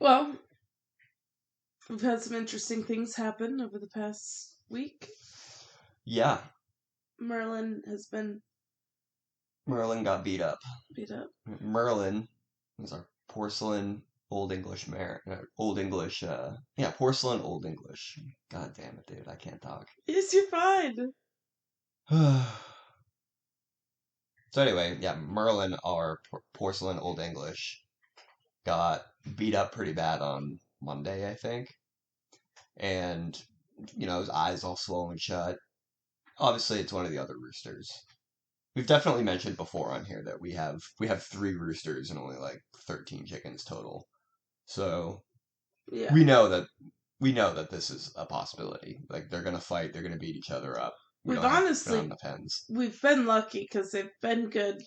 Well, we've had some interesting things happen over the past week. Yeah. Merlin has been Merlin got beat up. Merlin was our porcelain Old English porcelain Old English. God damn it, dude, I can't talk. Yes, you're fine. So anyway, yeah, Merlin, our porcelain Old English, got beat up pretty bad on Monday, I think. And, his eyes all swollen shut. Obviously, it's one of the other roosters. We've definitely mentioned before on here that we have 3 roosters and only like 13 chickens total. So Yeah. we know that this is a possibility. Like they're gonna fight, they're gonna beat each other up. We've been lucky because they've been good.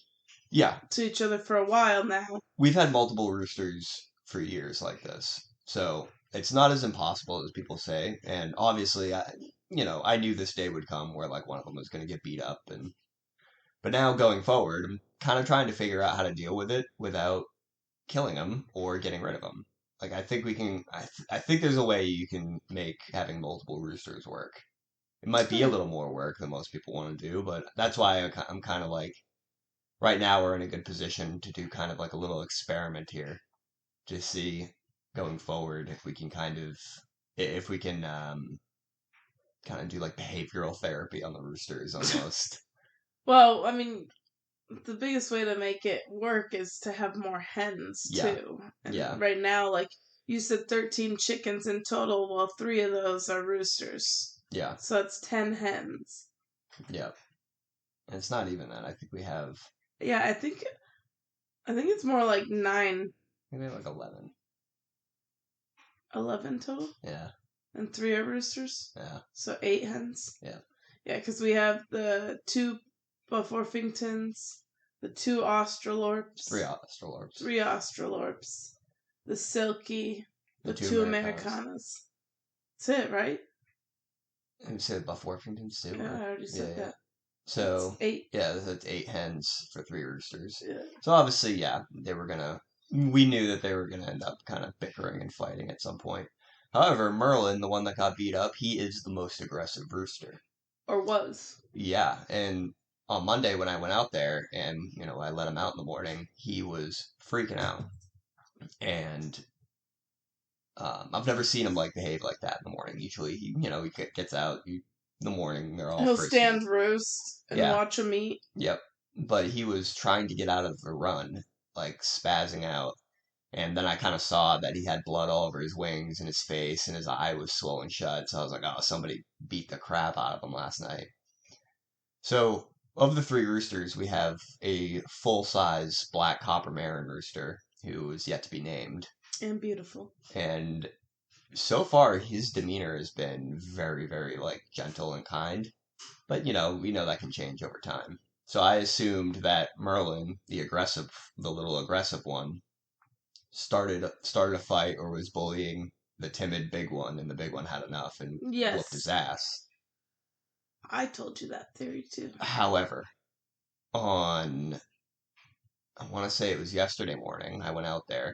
Yeah. To each other for a while now. We've had multiple roosters for years like this, so it's not as impossible as people say. And obviously, I knew this day would come where like one of them was gonna get beat up But now going forward, I'm kind of trying to figure out how to deal with it without killing them or getting rid of them. Like I think we can. I think there's a way you can make having multiple roosters work. It might be a little more work than most people want to do, but that's why I'm kind of like, right now we're in a good position to do kind of like a little experiment here to see going forward if we can kind of do like behavioral therapy on the roosters almost. Well, I mean, the biggest way to make it work is to have more hens, too. And right now, like, you said 13 chickens in total, well, 3 of those are roosters. Yeah. So it's 10 hens. Yeah. And it's not even that. I think we have... Yeah, I think it's more like 9. Maybe we have like 11. 11 total? Yeah. And 3 are roosters? Yeah. So 8 hens? Yeah. Yeah, because we have the 2 Buff Orpingtons, the 2 Australorps. 3 Australorps. 3 Australorps. The Silky, the 2 Americanas. That's it, right? And you said Buff Orpingtons too? Yeah, I already said that. So, that's 8. Yeah, that's 8 hens for 3 roosters. Yeah. So obviously, yeah, we knew that they were gonna end up kind of bickering and fighting at some point. However, Merlin, the one that got beat up, he is the most aggressive rooster. Or was. Yeah, and on Monday when I went out there and, I let him out in the morning, he was freaking out. And I've never seen him behave like that in the morning. Usually he gets out in the morning. They're all He'll stand roost and watch them eat. Yep. But he was trying to get out of the run, spazzing out. And then I kind of saw that he had blood all over his wings and his face and his eye was swollen shut. So I was like, oh, somebody beat the crap out of him last night. So of the 3 roosters, we have a full-size black copper Marin rooster who is yet to be named. And beautiful. And so far, his demeanor has been very, very, gentle and kind. But, we know that can change over time. So I assumed that Merlin, the little aggressive one, started a fight or was bullying the timid big one, and the big one had enough and whooped his ass. I told you that theory, too. However, I want to say it was yesterday morning, I went out there.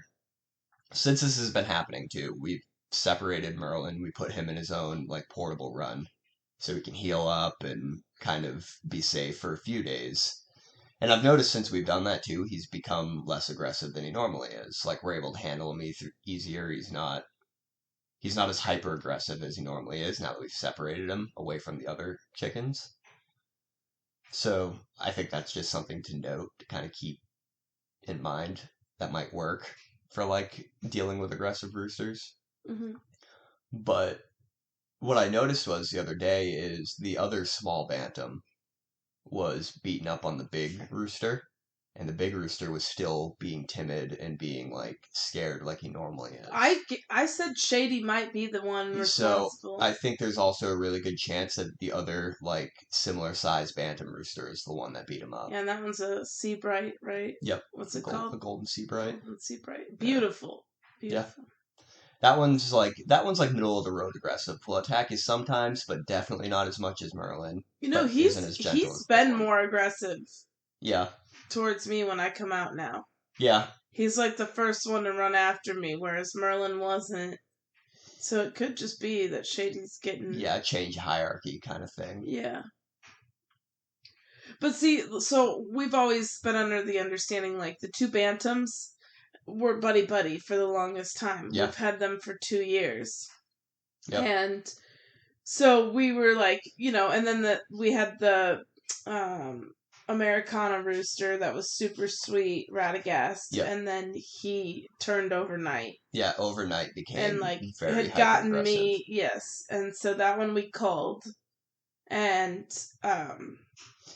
Since this has been happening too, we've separated Merlin. We put him in his own portable run so he can heal up and kind of be safe for a few days. And I've noticed since we've done that too, he's become less aggressive than he normally is. We're able to handle him easier. He's not as hyper aggressive as he normally is now that we've separated him away from the other chickens. So I think that's just something to note, to kind of keep in mind. That might work for dealing with aggressive roosters. Mm-hmm. But what I noticed was the other day is the other small bantam was beaten up on the big rooster, and the big rooster was still being timid and being scared like he normally is. I said Shady might be the one responsible. So I think there's also a really good chance that the other similar sized bantam rooster is the one that beat him up. Yeah, and that one's a Sea Bright, right? Yep. What's it called? A golden Sea Bright. Golden Sea Bright. Beautiful. Yeah. Beautiful. That one's middle of the road aggressive. Will attack you sometimes, but definitely not as much as Merlin. He's been more aggressive. Yeah. Towards me when I come out now. Yeah. He's like the first one to run after me, whereas Merlin wasn't. So it could just be that Shady's getting... Yeah, change hierarchy kind of thing. Yeah. But see, so we've always been under the understanding, like, the two Bantams were buddy-buddy for the longest time. Yeah. We've had them for 2 years. Yep. And so we were like, and then we had the Americana Rooster that was super sweet, Radagast, yep. and then he turned overnight. Yeah, overnight became and like very had gotten hyper-aggressive. Me, yes, and so that one we culled, and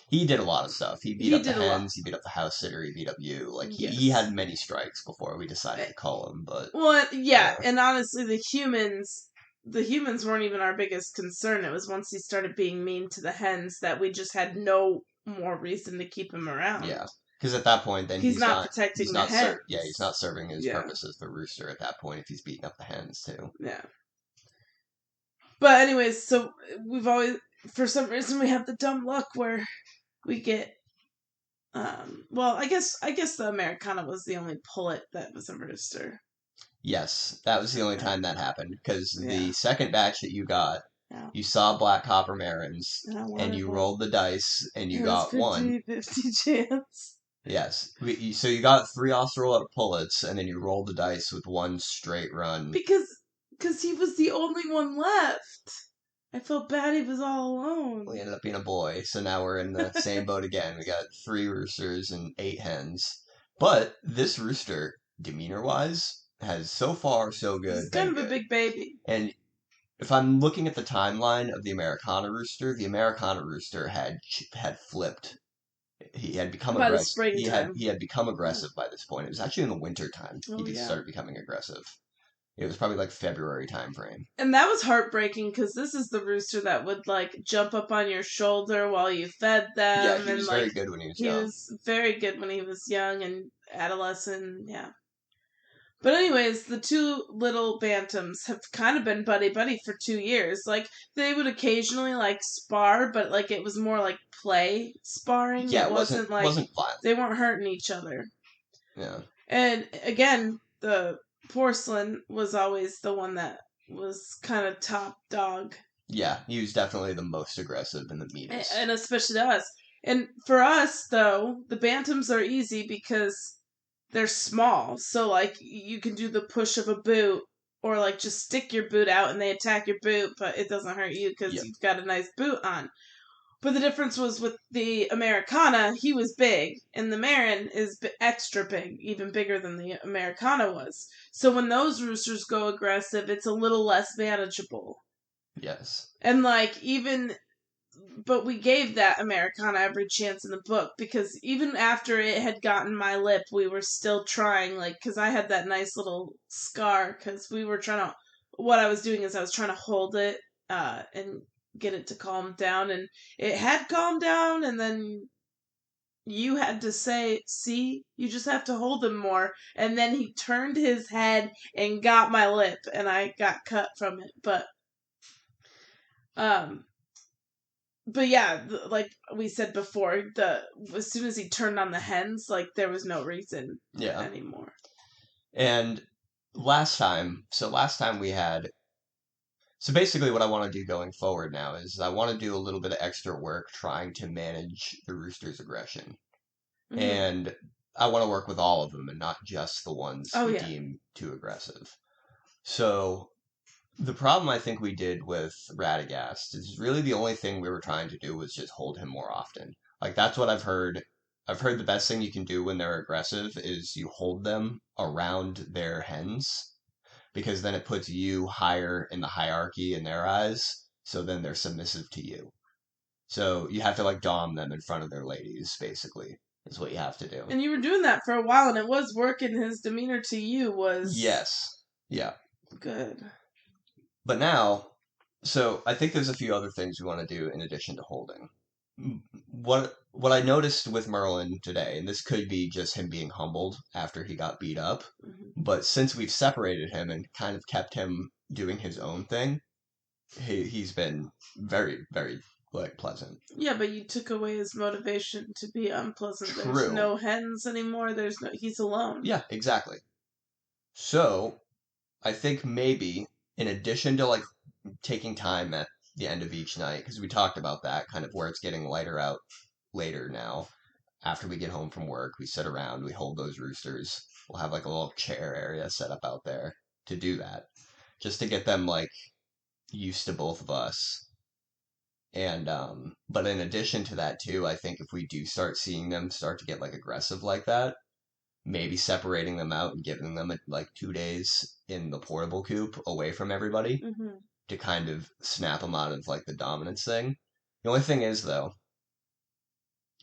he did a lot of stuff. He beat up the hens, he beat up the house sitter, he beat up you. Like he had many strikes before we decided to cull him. But and honestly, the humans weren't even our biggest concern. It was once he started being mean to the hens that we just had no more reason to keep him around. Yeah, because at that point, then he's not protecting the hens. He's not serving his purpose as the rooster at that point if he's beating up the hens too. Yeah. But anyways, so we've always, for some reason, we have the dumb luck where we get, well, I guess the Americana was the only pullet that was a rooster. Yes, that was the only time that happened, because the second batch that you got, you saw black copper marins, and you rolled the dice, and you got 1. 50 chance. Yes. So you got 3 Australian pullets, and then you rolled the dice with 1 straight run. Because he was the only one left. I felt bad he was all alone. Well, he ended up being a boy, so now we're in the same boat again. We got 3 roosters and 8 hens. But this rooster, demeanor-wise, has so far so good. He's kind of a big baby. And if I'm looking at the timeline of the Americana rooster had flipped. He had become aggressive. He had become aggressive by this point. It was actually in the winter time. He started becoming aggressive. It was probably like February time frame. And that was heartbreaking because this is the rooster that would like jump up on your shoulder while you fed them. Yeah, he was very good when he was young. He was very good when he was young and adolescent, yeah. But anyways, the 2 little Bantams have kind of been buddy-buddy for 2 years. Like, they would occasionally, like, spar, but, like, it was more like play sparring. Yeah, it wasn't violent. They weren't hurting each other. Yeah. And, again, the Porcelain was always the one that was kind of top dog. Yeah, he was definitely the most aggressive and the meanest. And especially to us. And for us, though, the Bantams are easy because they're small, so, like, you can do the push of a boot, or, like, just stick your boot out and they attack your boot, but it doesn't hurt you because you've got a nice boot on. But the difference was with the Americana, he was big, and the Marin is extra big, even bigger than the Americana was. So when those roosters go aggressive, it's a little less manageable. Yes. And, like, but we gave that Americana every chance in the book, because even after it had gotten my lip, we were still trying, like, because I had that nice little scar, because we were trying to, what I was doing is I was trying to hold it, and get it to calm down, and it had calmed down, and then you had to say, see, you just have to hold him more, and then he turned his head and got my lip, and I got cut from it, but yeah, like we said before, as soon as he turned on the hens, like, there was no reason anymore. And last time we had... So basically what I want to do going forward now is I want to do a little bit of extra work trying to manage the rooster's aggression. Mm-hmm. And I want to work with all of them and not just the ones we deem too aggressive. So... The problem I think we did with Radagast is really the only thing we were trying to do was just hold him more often. Like, that's what I've heard. I've heard the best thing you can do when they're aggressive is you hold them around their hens, because then it puts you higher in the hierarchy in their eyes, so then they're submissive to you. So you have to, like, dom them in front of their ladies, basically, is what you have to do. And you were doing that for a while, and it was working. His demeanor to you was... Yes. Yeah. Good. But now, so I think there's a few other things we want to do in addition to holding. What I noticed with Merlin today, and this could be just him being humbled after he got beat up, but since we've separated him and kind of kept him doing his own thing, he's been very, very like pleasant. Yeah, but you took away his motivation to be unpleasant. True. There's no hens anymore. He's alone. Yeah, exactly. So I think maybe in addition to like taking time at the end of each night, because we talked about that kind of where it's getting lighter out later now. After we get home from work, we sit around, we hold those roosters. We'll have like a little chair area set up out there to do that, just to get them like used to both of us. And but in addition to that too, I think if we do start seeing them start to get like aggressive like that, maybe separating them out and giving them like 2 days in the portable coop away from everybody to kind of snap them out of like the dominance thing. The only thing is though,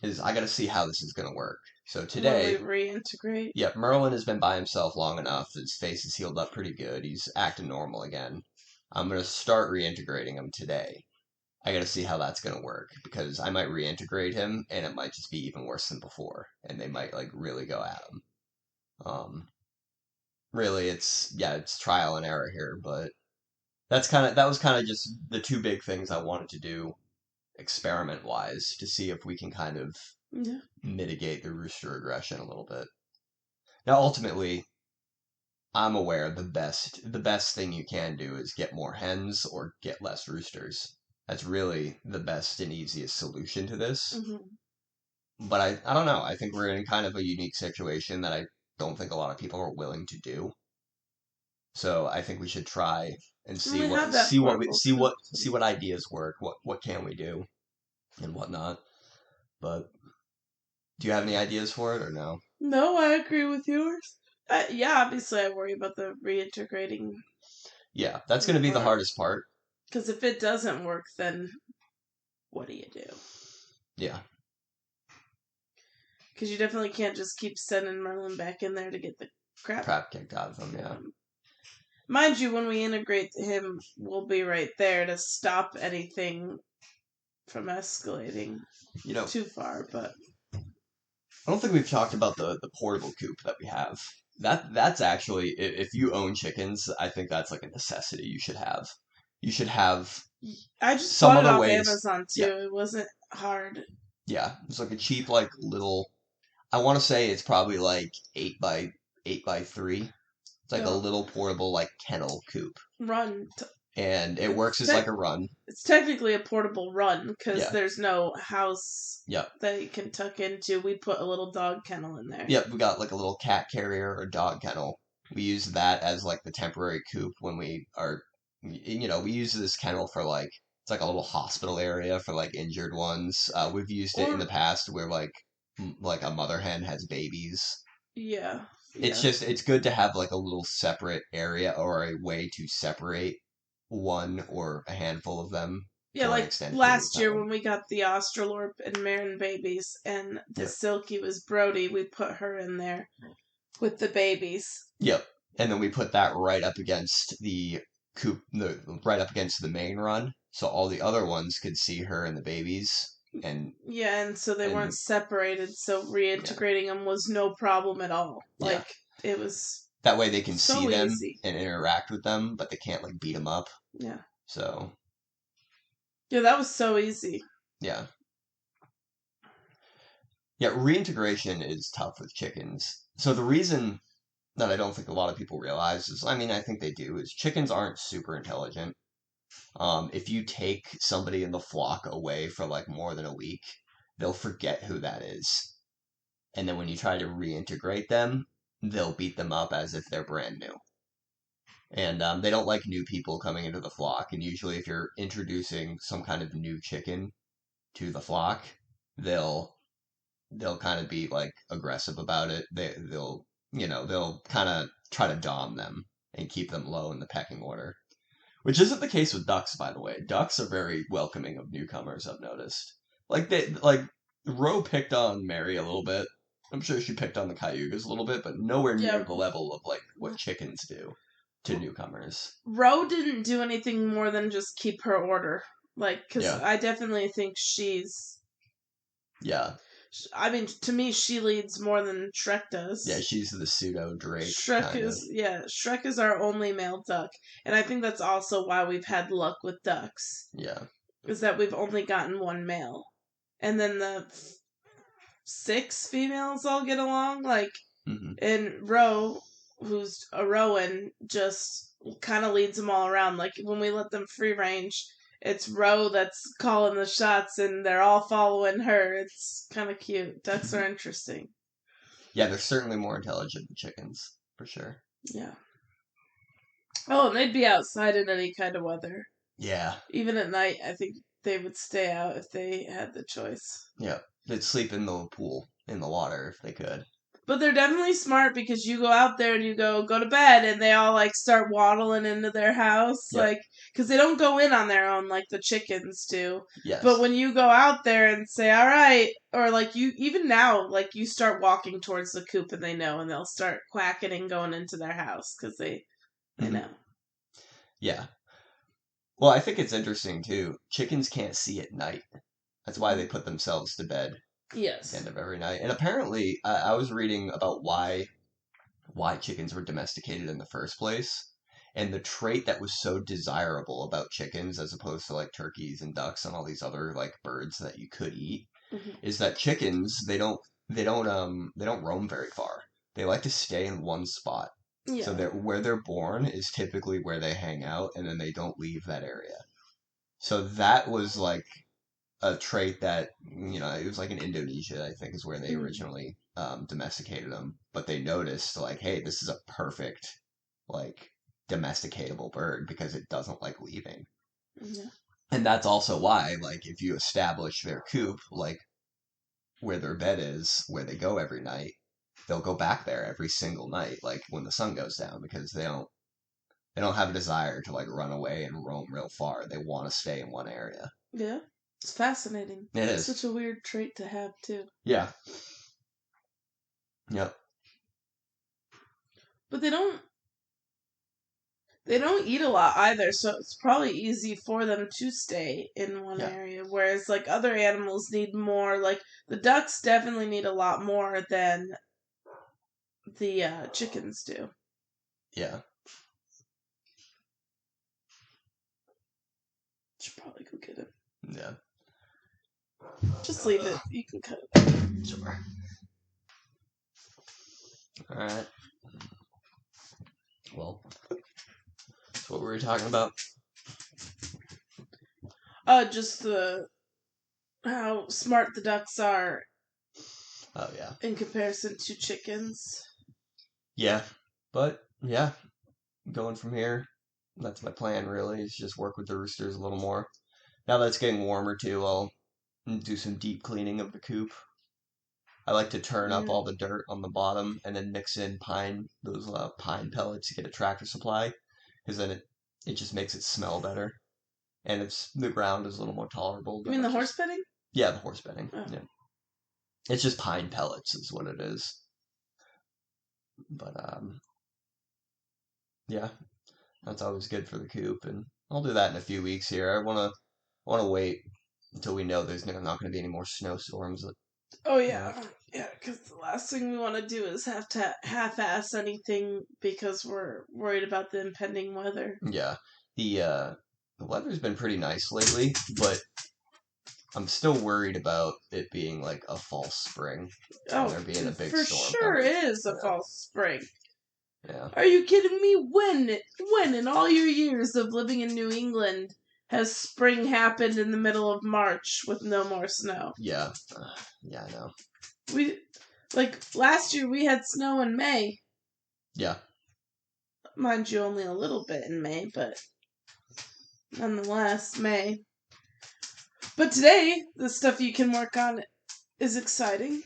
is I got to see how this is going to work. So today, when we reintegrate. Yeah, Merlin has been by himself long enough. His face is healed up pretty good. He's acting normal again. I'm going to start reintegrating him today. I got to see how that's going to work because I might reintegrate him and it might just be even worse than before, and they might like really go at him. Really, it's trial and error here, but that was kind of just the two big things I wanted to do experiment wise to see if we can kind of mitigate the rooster aggression a little bit. Now, ultimately, I'm aware the best thing you can do is get more hens or get less roosters. That's really the best and easiest solution to this. But I don't know. I think we're in kind of a unique situation that I don't think a lot of people are willing to do. So I think we should try and see what ideas work. What can we do and whatnot. But do you have any ideas for it or no? No, I agree with yours. Obviously I worry about the reintegrating. Yeah, that's going to be the hardest part. Because if it doesn't work, then what do you do? Yeah. Because you definitely can't just keep sending Merlin back in there to get the crap kicked out of him, yeah. Mind you, when we integrate him, we'll be right there to stop anything from escalating too far, but I don't think we've talked about the portable coop that we have. That's actually, if you own chickens, I think that's like a necessity you should have. You should have I just bought it off Amazon too. Yeah. It wasn't hard. Yeah, it's like a cheap like little, I want to say it's probably like 8 by 3. It's like a little portable like kennel coop. Run. And it works as like a run. It's technically a portable run because there's no house that you can tuck into. We put a little dog kennel in there. Yep, we got like a little cat carrier or dog kennel. We use that as like the temporary coop when we are, we use this kennel for like, it's like a little hospital area for like injured ones. We've used it in the past where like a mother hen has babies. Yeah. It's good to have like a little separate area or a way to separate one or a handful of them. Yeah, like last year when we got the Australorp and Marin babies and the Silky was Brody, we put her in there with the babies. Yep. And then we put that right up against the coop, right up against the main run, so all the other ones could see her and the babies. And so they weren't separated, so reintegrating them was no problem at all. Like, it was that way they can see them and interact with them, but they can't like beat them up. Yeah. So. Yeah, that was so easy. Yeah. Yeah, reintegration is tough with chickens. So the reason that I don't think a lot of people realize is, I mean, I think they do, is chickens aren't super intelligent. If you take somebody in the flock away for like more than a week, they'll forget who that is. And then when you try to reintegrate them, they'll beat them up as if they're brand new. And they don't like new people coming into the flock. And usually if you're introducing some kind of new chicken to the flock, they'll kind of be like aggressive about it. They'll kind of try to dom them and keep them low in the pecking order. Which isn't the case with ducks, by the way. Ducks are very welcoming of newcomers, I've noticed. Ro picked on Mary a little bit. I'm sure she picked on the Cayugas a little bit, but nowhere near the level of like what chickens do to newcomers. Ro didn't do anything more than just keep her order. Because I definitely think she's... Yeah. I mean, to me, she leads more than Shrek does. Yeah, she's the pseudo Drake. Shrek is our only male duck, and I think that's also why we've had luck with ducks. Yeah. is that we've only gotten one male. And then the 6 females all get along. Like, and Ro, who's a Rowan, just kind of leads them all around. Like, when we let them free range, it's Ro that's calling the shots, and they're all following her. It's kind of cute. Ducks are interesting. Yeah, they're certainly more intelligent than chickens, for sure. Yeah. Oh, and they'd be outside in any kind of weather. Yeah. Even at night, I think they would stay out if they had the choice. Yeah. They'd sleep in the pool, in the water, if they could. But they're definitely smart because you go out there and you go to bed, and they all, like, start waddling into their house. Yep. Like, because they don't go in on their own like the chickens do. Yes. But when you go out there and say, all right, or, like, you, even now, like, you start walking towards the coop and they know, and they'll start quacking and going into their house because they know. Yeah. Well, I think it's interesting, too. Chickens can't see at night. That's why they put themselves to bed. Yes. At the end of every night. And apparently, I was reading about why chickens were domesticated in the first place. And the trait that was so desirable about chickens, as opposed to, like, turkeys and ducks and all these other, like, birds that you could eat, is that chickens, they don't roam very far. They like to stay in one spot. Yeah. So where they're born is typically where they hang out, and then they don't leave that area. So that was, like, a trait that, it was like in Indonesia, I think, is where they originally domesticated them. But they noticed, like, hey, this is a perfect, like, domesticatable bird because it doesn't like leaving. Yeah. And that's also why, like, if you establish their coop, like, where their bed is, where they go every night, they'll go back there every single night, like, when the sun goes down, because they don't have a desire to, like, run away and roam real far. They want to stay in one area. Yeah. It's fascinating. It is. Such a weird trait to have, too. Yeah. Yep. But they don't eat a lot either, so it's probably easy for them to stay in one area. Whereas, like, other animals need more. Like, the ducks definitely need a lot more than the chickens do. Yeah. Should probably go get it. Yeah. Just leave it. You can cut it. Sure. Alright. Well, that's what we were talking about. Just how smart the ducks are. Oh, yeah. In comparison to chickens. Yeah. But, yeah. Going from here, that's my plan, really, is just work with the roosters a little more. Now that it's getting warmer, too, I'll do some deep cleaning of the coop. I like to turn up all the dirt on the bottom and then mix in those pine pellets to get a tractor supply, because then it just makes it smell better, and the ground is a little more tolerable. You mean the horse bedding? Yeah, the horse bedding. Oh. Yeah, it's just pine pellets is what it is. But yeah, that's always good for the coop, and I'll do that in a few weeks here. I want to wait until we know there's not going to be any more snowstorms. Oh, yeah. Yeah, because the last thing we want to do is have to half-ass anything because we're worried about the impending weather. Yeah. The weather's been pretty nice lately, but I'm still worried about it being like a false spring. Oh, there being a big for storm sure coming. It is a false spring. Yeah. Are you kidding me? When in all your years of living in New England has spring happened in the middle of March with no more snow? Yeah. Yeah, I know. Last year we had snow in May. Yeah. Mind you, only a little bit in May, but nonetheless, May. But today, the stuff you can work on is exciting.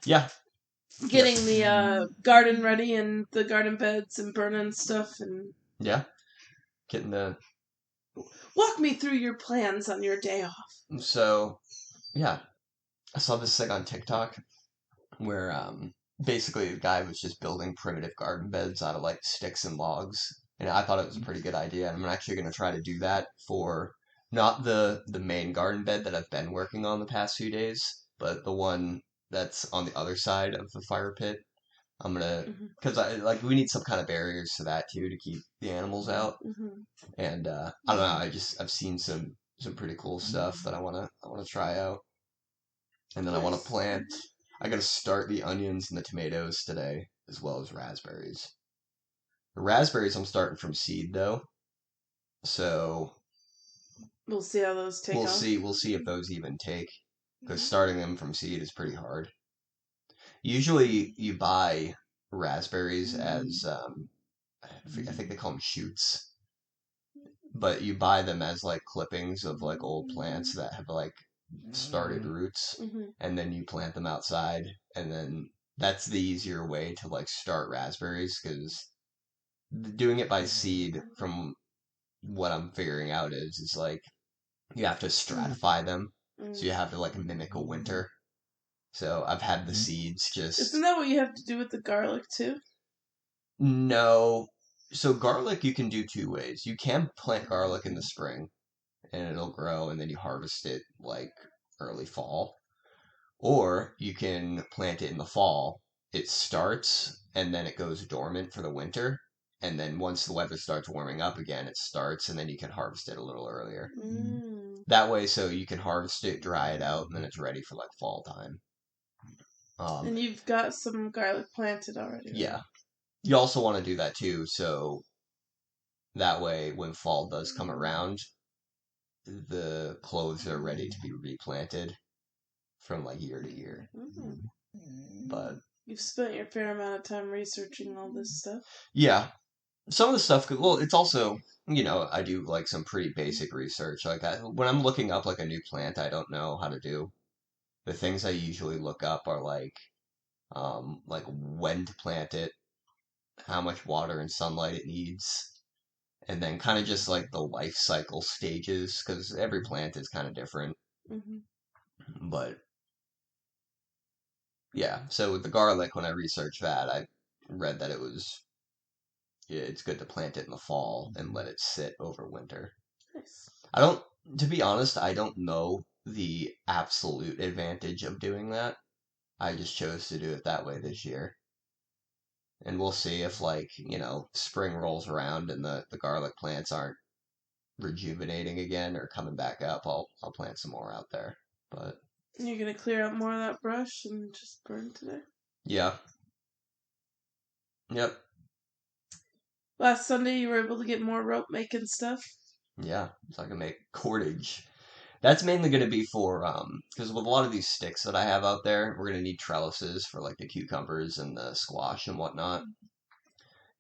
Yeah. Getting the garden ready and the garden beds and burning stuff and... Yeah. Getting the... Walk me through your plans on your day off. So, yeah. I saw this thing on TikTok where basically the guy was just building primitive garden beds out of like sticks and logs. And I thought it was a pretty good idea. And I'm actually going to try to do that for not the main garden bed that I've been working on the past few days, but the one that's on the other side of the fire pit. I'm gonna, because we need some kind of barriers to that too to keep the animals out. And I don't know, I've seen some pretty cool stuff that I wanna try out. And then I want to plant. I got to start the onions and the tomatoes today, as well as raspberries. The raspberries I'm starting from seed though, so we'll see how those take. We'll see if those even take, because starting them from seed is pretty hard. Usually, you buy raspberries as I think they call them shoots, but you buy them as like clippings of like old plants that have like started roots, and then you plant them outside, and then that's the easier way to like start raspberries, because doing it by seed, from what I'm figuring out, is like you have to stratify them, so you have to like mimic a winter. So I've had the seeds just... Isn't that what you have to do with the garlic too? No. So garlic you can do two ways. You can plant garlic in the spring and it'll grow, and then you harvest it like early fall. Or you can plant it in the fall. It starts and then it goes dormant for the winter. And then once the weather starts warming up again, it starts, and then you can harvest it a little earlier. That way, so you can harvest it, dry it out, and then it's ready for like fall time. And you've got some garlic planted already, right? Yeah. You also want to do that too, so that way when fall does come around, the cloves are ready to be replanted from like year to year. But you've spent your fair amount of time researching all this stuff. Yeah. Some of the stuff, well, it's also, I do like some pretty basic research. Like when I'm looking up like a new plant I don't know how to do, the things I usually look up are like when to plant it, how much water and sunlight it needs, and then kind of just like the life cycle stages, because every plant is kind of different. But yeah, so with the garlic, when I researched that, I read that it's good to plant it in the fall and let it sit over winter. Nice. To be honest, I don't know the absolute advantage of doing that. I just chose to do it that way this year. And we'll see if spring rolls around and the garlic plants aren't rejuvenating again or coming back up. I'll plant some more out there. But you're gonna clear out more of that brush and just burn today? Yeah. Yep. Last Sunday you were able to get more rope making stuff? Yeah, so I can make cordage. That's mainly going to be for, because with a lot of these sticks that I have out there, we're going to need trellises for like the cucumbers and the squash and whatnot.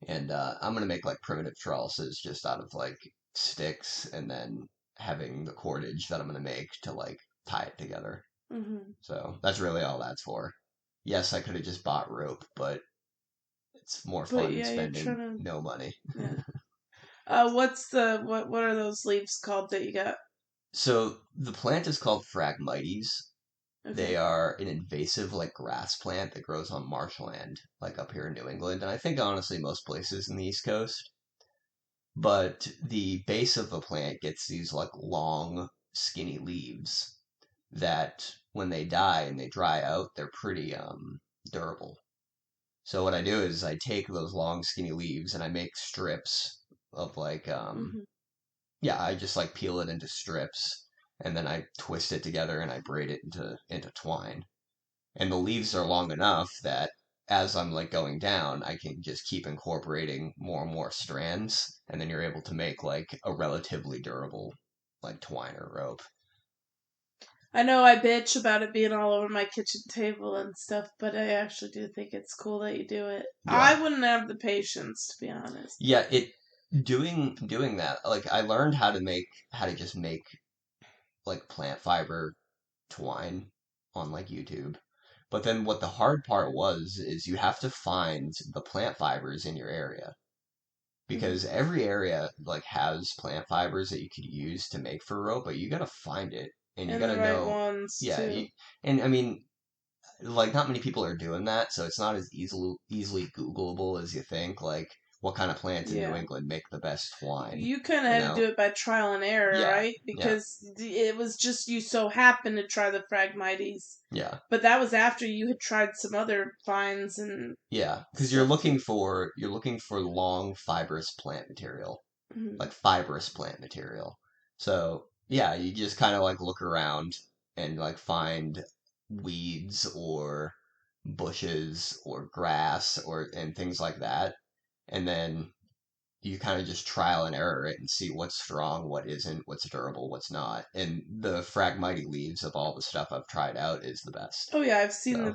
And I'm going to make like primitive trellises just out of like sticks, and then having the cordage that I'm going to make to like tie it together. So that's really all that's for. Yes, I could have just bought rope, but it's more fun spending no money. Yeah. What are those leaves called that you got? So the plant is called Phragmites. Okay. They are an invasive like grass plant that grows on marshland, like up here in New England, and I think honestly most places in the East Coast. But the base of the plant gets these like long, skinny leaves that when they die and they dry out, they're pretty durable. So what I do is I take those long, skinny leaves and I make strips of like I just like peel it into strips, and then I twist it together and I braid it into twine. And the leaves are long enough that as I'm like going down, I can just keep incorporating more and more strands, and then you're able to make like a relatively durable like twine or rope. I know I bitch about it being all over my kitchen table and stuff, but I actually do think it's cool that you do it. Yeah. I wouldn't have the patience, to be honest. Yeah, doing that, like I learned how to just make like plant fiber twine on like YouTube. But then what the hard part is you have to find the plant fibers in your area. Because every area like has plant fibers that you could use to make for rope, but you gotta find it. And you gotta know ones too. And I mean, like not many people are doing that, so it's not as easily Googleable as you think. Like what kind of plants in New England make the best wine. You kind of had to do it by trial and error, right? Because it was just you so happened to try the Phragmites. Yeah. But that was after you had tried some other vines and because you're looking for long fibrous plant material, like fibrous plant material. So you just kind of like look around and like find weeds or bushes or grass and things like that, and then you kind of just trial and error it and see what's strong, what isn't, what's durable, what's not. And the Phragmite leaves of all the stuff I've tried out is the best. Oh yeah, I've seen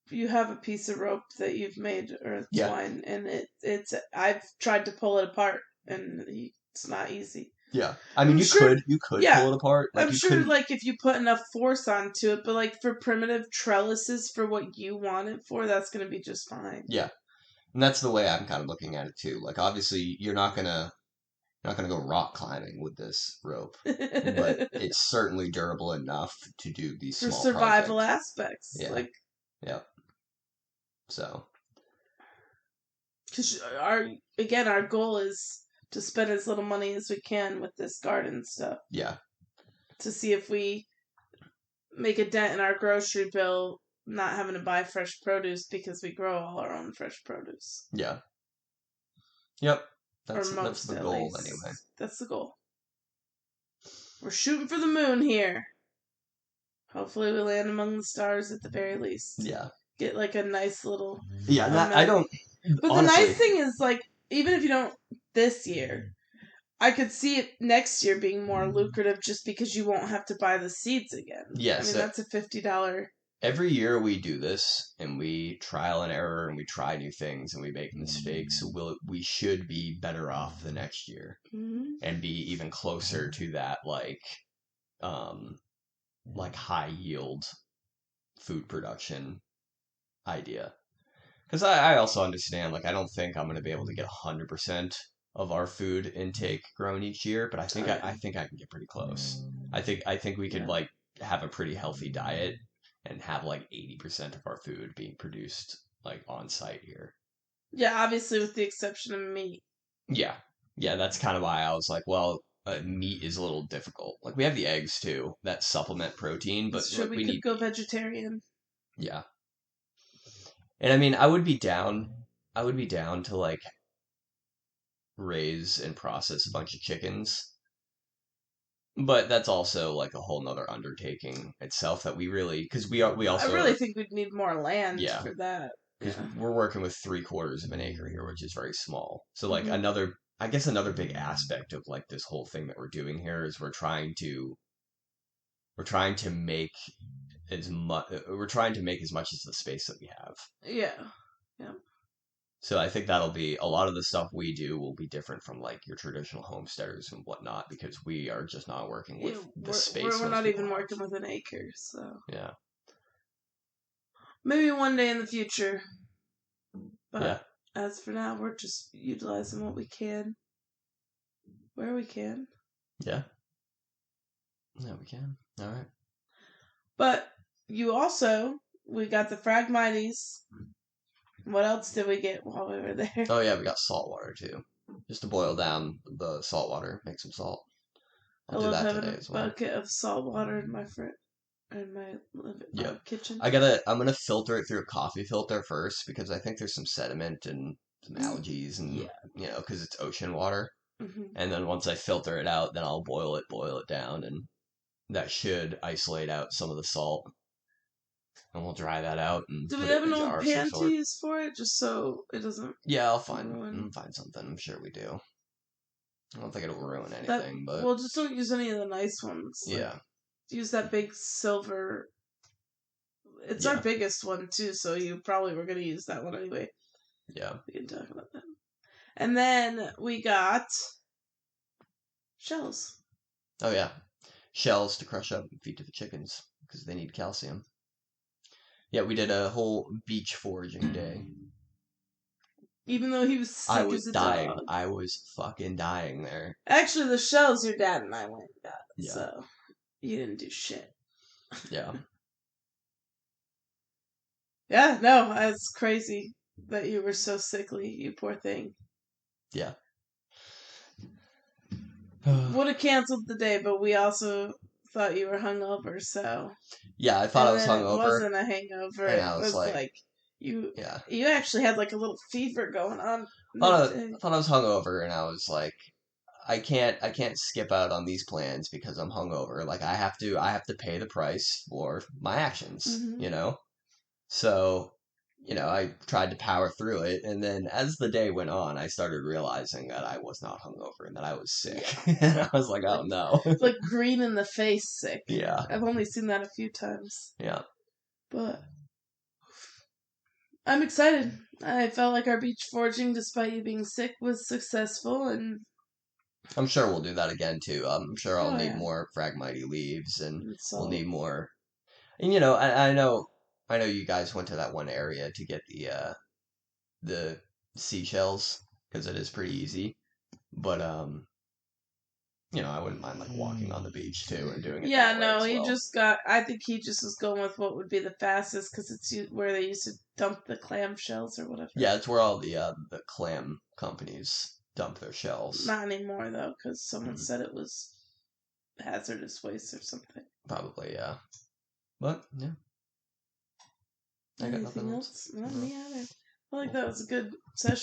you have a piece of rope that you've made or twine, and it's I've tried to pull it apart and it's not easy. Yeah, I mean, you could pull it apart. Like, I'm sure, like, if you put enough force onto it, but like for primitive trellises, for what you want it for, that's gonna be just fine. Yeah, and that's the way I'm kind of looking at it too. Like, obviously, you're not gonna go rock climbing with this rope, but it's certainly durable enough to do these small survival aspects. Yeah, like, so, because our goal is to spend as little money as we can with this garden stuff. Yeah. To see if we make a dent in our grocery bill, not having to buy fresh produce because we grow all our own fresh produce. Yeah. Yep. That's the goal anyway. That's the goal. We're shooting for the moon here. Hopefully we land among the stars at the very least. Yeah. Get like a nice little... Yeah, I don't... But honestly, the nice thing is, like, even if you don't this year, I could see it next year being more lucrative just because you won't have to buy the seeds again. Yes. I mean, that's a $50... Every year we do this, and we trial and error, and we try new things, and we make mistakes. We should be better off the next year, and be even closer to that, like high yield food production idea. Because I also understand, like, I don't think I'm going to be able to get 100% of our food intake grown each year, but I think I can get pretty close. I think we could like have a pretty healthy diet and have like 80% of our food being produced like on site here. Yeah, obviously with the exception of meat. Yeah, that's kind of why I was like, well, meat is a little difficult. Like, we have the eggs too that supplement protein, but sure, we could go vegetarian. Yeah. And I mean, I would be down to like raise and process a bunch of chickens. But that's also like a whole nother undertaking itself that we really, because we also... I really think we'd need more land for that. Because we're working with 3/4 of an acre here, which is very small. So like another big aspect of like this whole thing that we're doing here is we're trying to make as much as the space that we have. Yeah. So I think that'll be a lot of the stuff we do will be different from like your traditional homesteaders and whatnot, because we are just not working with the space. We're not even working with an acre, so yeah. Maybe one day in the future. But as for now, we're just utilizing what we can, where we can. Yeah. Yeah, we can. All right. But we got the Phragmites. What else did we get while we were there? Oh yeah, we got salt water too. Just to boil down the salt water, make some salt. I'll do that today as well. Bucket of salt water in my kitchen. I'm gonna filter it through a coffee filter first, because I think there's some sediment and some algae and because it's ocean water. And then once I filter it out, then I'll boil it down, and that should isolate out some of the salt. And we'll dry that out. And do we have an old pan to use for it, just so it doesn't? Yeah, I'll find something. I'm sure we do. I don't think it'll ruin anything, but well, just don't use any of the nice ones. Yeah. Use that big silver. It's our biggest one too, so you probably were gonna use that one anyway. Yeah. We can talk about that. And then we got shells. Oh yeah, shells to crush up and feed to the chickens because they need calcium. Yeah, we did a whole beach foraging day. Even though he was sick as a dog. I was fucking dying there. Actually, the shells your dad and I went and got. Yeah. So you didn't do shit. Yeah. Yeah, no, it's crazy that you were so sickly, you poor thing. Yeah. Would have canceled the day, but we also thought you were hungover, so. Yeah, I thought I was hungover. hungover. It wasn't a hangover. And It I was like you. Yeah. You actually had like a little fever going on. I thought I was hungover, and I was like, I can't skip out on these plans because I'm hungover. Like I have to pay the price for my actions, So, I tried to power through it, and then as the day went on, I started realizing that I was not hungover and that I was sick. And I was like, oh no. Like green in the face sick. Yeah. I've only seen that a few times. Yeah. But I'm excited. I felt like our beach foraging, despite you being sick, was successful, and I'm sure we'll do that again too. I'm sure I'll need more Phragmite leaves, and we'll need more. And I know you guys went to that one area to get the seashells because it is pretty easy, but I wouldn't mind like walking on the beach too and doing it. Yeah, that way no, as he well. just got. I think he just was going with what would be the fastest because it's where they used to dump the clam shells or whatever. Yeah, it's where all the clam companies dump their shells. Not anymore though, because someone said it was hazardous waste or something. Probably, yeah. But yeah. Anything else? Not me either. I feel like that was a good session.